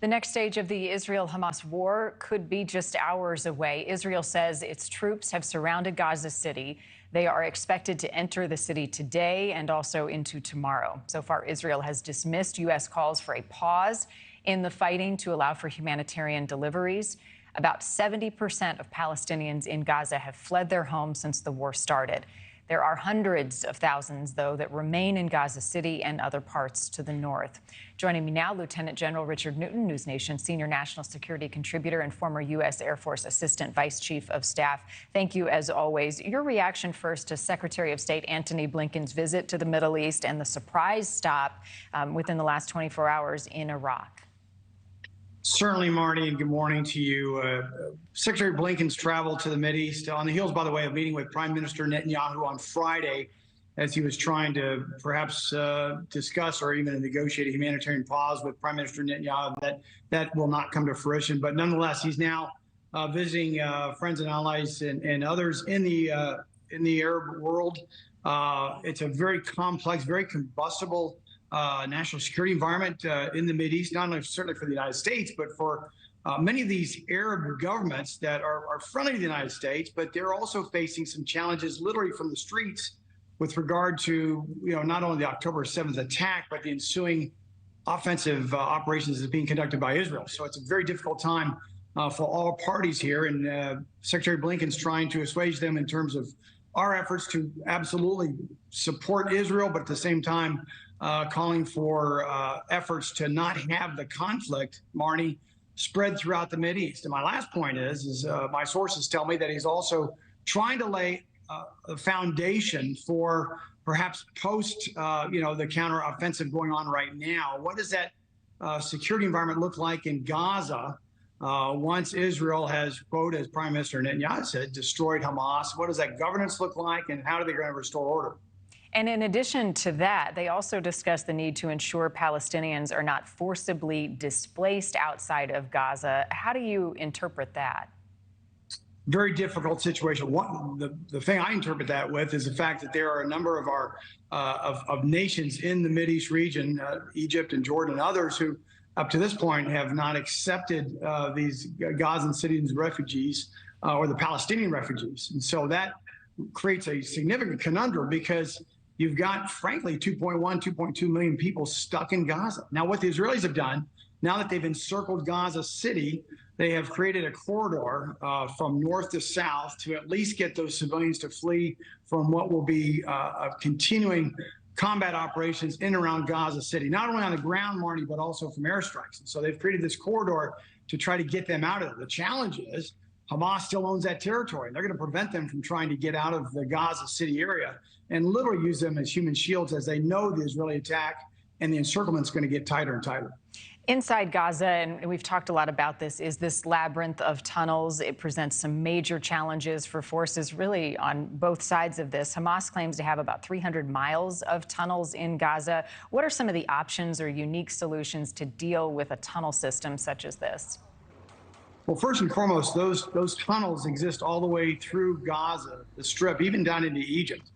The next stage of the Israel-Hamas war could be just hours away. Israel says its troops have surrounded Gaza City. They are expected to enter the city today and also into tomorrow. So far, Israel has dismissed U.S. calls for a pause in the fighting to allow for humanitarian deliveries. About 70% of Palestinians in Gaza have fled their homes since the war started. There are hundreds of thousands, though, that remain in Gaza City and other parts to the north. Joining me now, Lieutenant General Richard Newton, NewsNation senior national security contributor and former U.S. Air Force Assistant Vice Chief of Staff. Thank you, as always. Your reaction first to Secretary of State Antony Blinken's visit to the Middle East and the surprise stop within the last 24 hours in Iraq. Certainly, Marni, and good morning to you. Secretary Blinken's travel to the Mideast on the heels, by the way, of meeting with Prime Minister Netanyahu on Friday as he was trying to perhaps discuss or even negotiate a humanitarian pause with Prime Minister Netanyahu. That will not come to fruition. But nonetheless, he's now visiting friends and allies and others in the Arab world. It's a very complex, very combustible national security environment in the Mideast, not only certainly for the United States, but for many of these Arab governments that are friendly to the United States, but they're also facing some challenges literally from the streets with regard to, not only the October 7th attack, but the ensuing offensive operations that's being conducted by Israel. So it's a very difficult time for all parties here. And Secretary Blinken's trying to assuage them in terms of our efforts to absolutely support Israel, but at the same time, calling for efforts to not have the conflict, Marni, spread throughout the Mideast. And my last point is my sources tell me that he's also trying to lay a foundation for perhaps post, the counteroffensive going on right now. What does that security environment look like in Gaza once Israel has, quote, as Prime Minister Netanyahu said, destroyed Hamas? What does that governance look like, and how are they going to restore order? And in addition to that, they also discussed the need to ensure Palestinians are not forcibly displaced outside of Gaza. How do you interpret that? Very difficult situation. The thing I interpret that with is the fact that there are a number of our of nations in the Mideast region, Egypt and Jordan and others, who up to this point have not accepted these Gazan citizens refugees or the Palestinian refugees. And so that creates a significant conundrum because you've got, frankly, 2.1, 2.2 million people stuck in Gaza. Now, what the Israelis have done, now that they've encircled Gaza City, they have created a corridor from north to south to at least get those civilians to flee from what will be continuing combat operations in and around Gaza City, not only on the ground, Marni, but also from airstrikes. And so they've created this corridor to try to get them out of it. The challenge is Hamas still owns that territory. They're going to prevent them from trying to get out of the Gaza City area and literally use them as human shields as they know the Israeli attack and the encirclement is going to get tighter and tighter. Inside Gaza, and we've talked a lot about this, is this labyrinth of tunnels. It presents some major challenges for forces really on both sides of this. Hamas claims to have about 300 miles of tunnels in Gaza. What are some of the options or unique solutions to deal with a tunnel system such as this? Well, first and foremost, those tunnels exist all the way through Gaza, the Strip, even down into Egypt.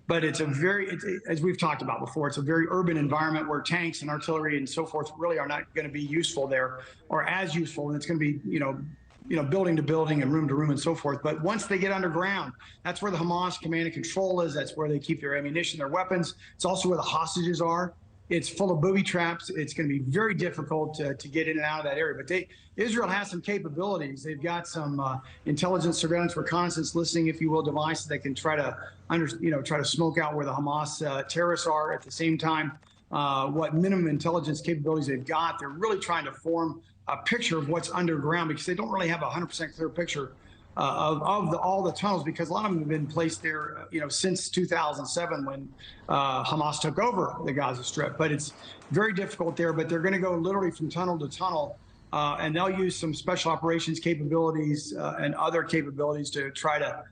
But it's as we've talked about before, it's a very urban environment where tanks and artillery and so forth really are not going to be useful there or as useful. And it's going to be, building to building and room to room and so forth. But once they get underground, that's where the Hamas command and control is. That's where they keep their ammunition, their weapons. It's also where the hostages are. It's full of booby traps. It's going to be very difficult to get in and out of that area. But Israel has some capabilities. They've got some intelligence, surveillance, reconnaissance, listening, if you will, devices that can try to smoke out where the Hamas terrorists are. At the same time, what minimum intelligence capabilities they've got, they're really trying to form a picture of what's underground because they don't really have a 100% clear picture of all the tunnels, because a lot of them have been placed there, since 2007 when Hamas took over the Gaza Strip. But it's very difficult there. But they're going to go literally from tunnel to tunnel, and they'll use some special operations capabilities and other capabilities to try to,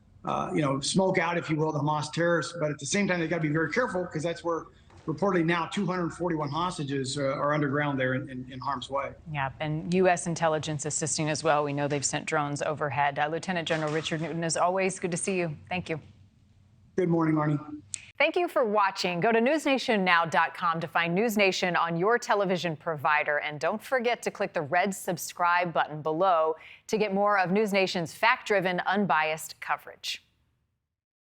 smoke out, if you will, the Hamas terrorists. But at the same time, they've got to be very careful because that's where reportedly now 241 hostages are underground there in harm's way. Yeah, and U.S. intelligence assisting as well. We know they've sent drones overhead. Lieutenant General Richard Newton, as always, good to see you. Thank you. Good morning, Marni. Thank you for watching. Go to newsnationnow.com to find NewsNation on your television provider. And don't forget to click the red subscribe button below to get more of NewsNation's fact-driven, unbiased coverage.